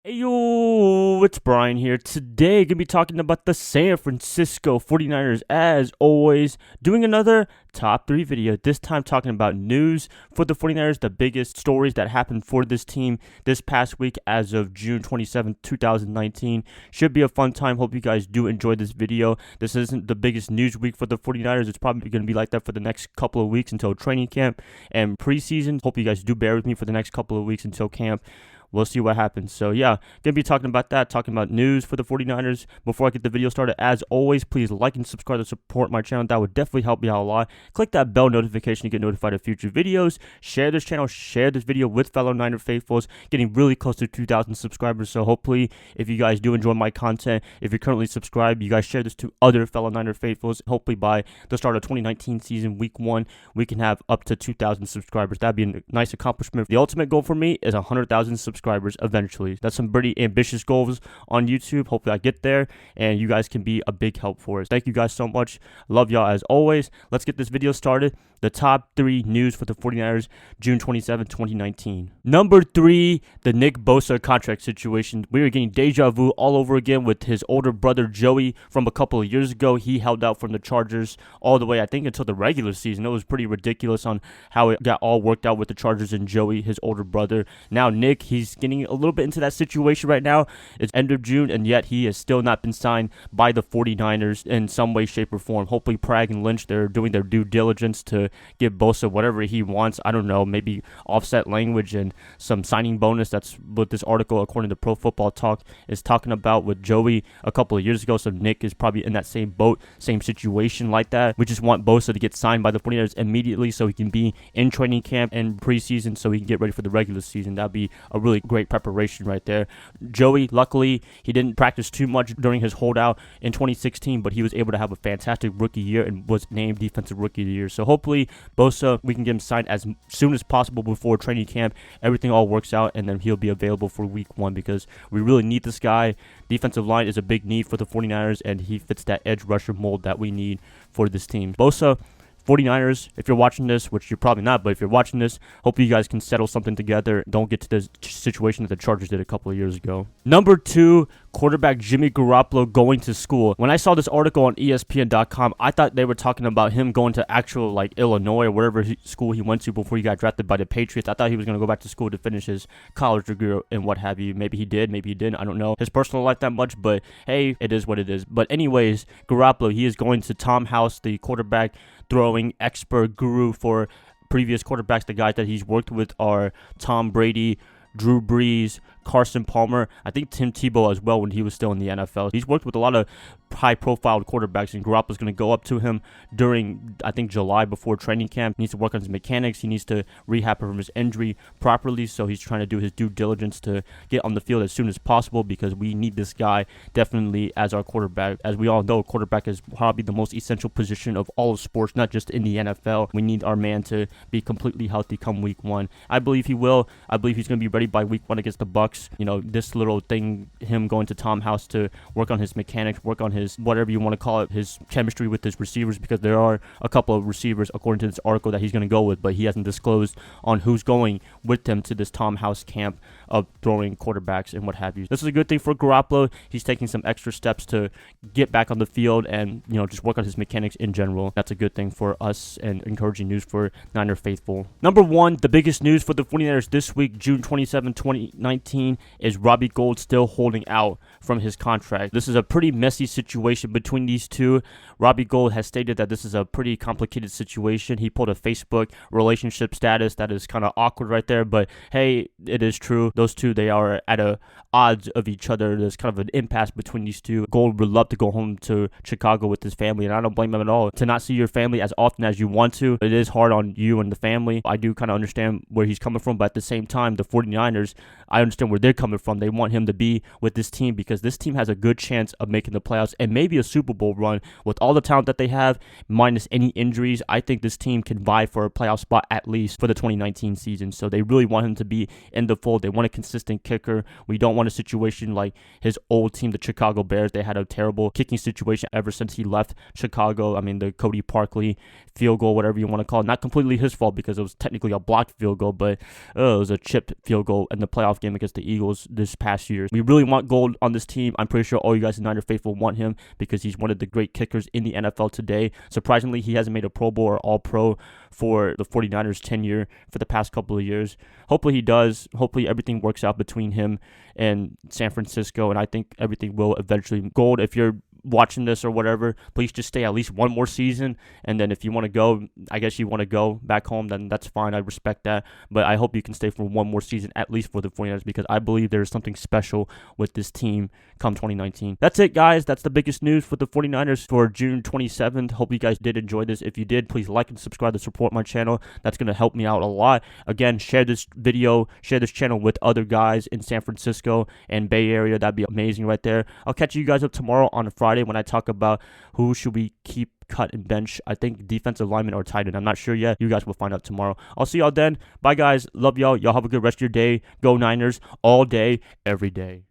Hey yo, it's Brian here. Today, going to be talking about the San Francisco 49ers, as always, doing another top 3 video. This time talking about news for the 49ers, the biggest stories that happened for this team this past week as of June 27, 2019. Should be a fun time. Hope you guys do enjoy this video. This isn't the biggest news week for the 49ers. It's probably going to be like that for the next couple of weeks until training camp and preseason. Hope you guys do bear with me for the next couple of weeks until camp. We'll see what happens. So, yeah, going to be talking about that, talking about news for the 49ers. Before I get the video started, as always, please like and subscribe to support my channel. That would definitely help me out a lot. Click that bell notification to get notified of future videos. Share this channel, share this video with fellow Niner faithfuls. Getting really close to 2,000 subscribers. So, hopefully, if you guys do enjoy my content, if you're currently subscribed, you guys share this to other fellow Niner faithfuls. Hopefully, by the start of 2019 season, week 1, we can have up to 2,000 subscribers. That'd be a nice accomplishment. The ultimate goal for me is 100,000 subscribers eventually. That's some pretty ambitious goals on YouTube. Hopefully I get there and you guys can be a big help for us. Thank you guys so much. Love y'all as always. Let's get this video started. The top 3 news for the 49ers, June 27, 2019. Number 3, the Nick Bosa contract situation. We are getting deja vu all over again with his older brother Joey from a couple of years ago. He held out from the Chargers all the way, I think, until the regular season. It was pretty ridiculous on how it got all worked out with the Chargers and Joey, his older brother. Now Nick, he's getting a little bit into that situation right now. It's end of June, and yet he has still not been signed by the 49ers in some way, shape, or form. Hopefully Prague and Lynch, they're doing their due diligence to give Bosa whatever he wants. I don't know, maybe offset language and some signing bonus. That's what this article, according to Pro Football Talk, is talking about with Joey a couple of years ago. So Nick is probably in that same boat, same situation like that. We just want Bosa to get signed by the 49ers immediately so he can be in training camp and preseason so he can get ready for the regular season. That'd be a really great preparation right there. Joey, luckily, he didn't practice too much during his holdout in 2016, but he was able to have a fantastic rookie year and was named Defensive Rookie of the Year. So hopefully Bosa, we can get him signed as soon as possible before training camp. Everything all works out, and then he'll be available for week 1 because we really need this guy. Defensive line is a big need for the 49ers, and he fits that edge rusher mold that we need for this team. Bosa, 49ers, if you're watching this, which you're probably not, but if you're watching this, hopefully you guys can settle something together. Don't get to the situation that the Chargers did a couple of years ago. Number 2, quarterback Jimmy Garoppolo going to school. When I saw this article on ESPN.com, I thought they were talking about him going to actual, like, Illinois or wherever school he went to before he got drafted by the Patriots. I thought he was going to go back to school to finish his college degree and what have you. Maybe he did, maybe he didn't. I don't know his personal life that much, but hey, it is what it is. But anyways, Garoppolo, he is going to Tom House, the quarterback throwing expert guru for previous quarterbacks. The guys that he's worked with are Tom Brady, Drew Brees, Carson Palmer, I think Tim Tebow as well when he was still in the NFL. He's worked with a lot of high-profile quarterbacks, and Garoppolo's going to go up to him during, I think, July before training camp. He needs to work on his mechanics. He needs to rehab from his injury properly, so he's trying to do his due diligence to get on the field as soon as possible because we need this guy definitely as our quarterback. As we all know, quarterback is probably the most essential position of all of sports, not just in the NFL. We need our man to be completely healthy come week 1. I believe he will. I believe he's going to be ready by week 1 against the Bucs. You know, this little thing, him going to Tom House to work on his mechanics, work on his, whatever you want to call it, his chemistry with his receivers, because there are a couple of receivers, according to this article, that he's going to go with, but he hasn't disclosed on who's going with him to this Tom House camp of throwing quarterbacks and what have you. This is a good thing for Garoppolo. He's taking some extra steps to get back on the field and, you know, just work on his mechanics in general. That's a good thing for us and encouraging news for Niner faithful. Number 1, the biggest news for the 49ers this week, June 27, 2019, is Robbie Gould still holding out from his contract. This is a pretty messy situation between these two. Robbie Gould has stated that this is a pretty complicated situation. He pulled a Facebook relationship status that is kind of awkward right there, but hey, it is true. Those two, they are at a odds of each other. There's kind of an impasse between these two. Gould would love to go home to Chicago with his family, and I don't blame him at all. To not see your family as often as you want to, it is hard on you and the family. I do kind of understand where he's coming from, but at the same time, the 49ers, I understand where they're coming from. They want him to be with this team because this team has a good chance of making the playoffs and maybe a Super Bowl run with all the talent that they have, minus any injuries. I think this team can vie for a playoff spot at least for the 2019 season. So they really want him to be in the fold. They want a consistent kicker. We don't want a situation like his old team, the Chicago Bears. They had a terrible kicking situation ever since he left Chicago. I mean, the Cody Parkley field goal, whatever you want to call it. Not completely his fault because it was technically a blocked field goal, but it was a chipped field goal in the playoff game against the Eagles this past year. We really want Gould on this team. I'm pretty sure all you guys in Niner faithful want him because he's one of the great kickers in the NFL today. Surprisingly, he hasn't made a Pro Bowl or All-Pro for the 49ers tenure for the past couple of years. Hopefully he does. Hopefully everything works out between him and San Francisco, and I think everything will eventually. Gould, if you're watching this or whatever, please just stay at least one more season, and then if you want to go, I guess you want to go back home, then that's fine. I respect that, but I hope you can stay for one more season at least for the 49ers because I believe there's something special with this team come 2019. That's it, guys. That's the biggest news for the 49ers for June 27th. Hope you guys did enjoy this. If you did, please like and subscribe to support my channel. That's going to help me out a lot. Again, share this video, share this channel with other guys in San Francisco and Bay Area. That'd be amazing right there. I'll catch you guys up tomorrow on Friday when I talk about who should we keep, cut, and bench. I think defensive lineman or tight end. I'm not sure yet. You guys will find out tomorrow. I'll see y'all then. Bye, guys. Love y'all. Y'all have a good rest of your day. Go Niners all day, every day.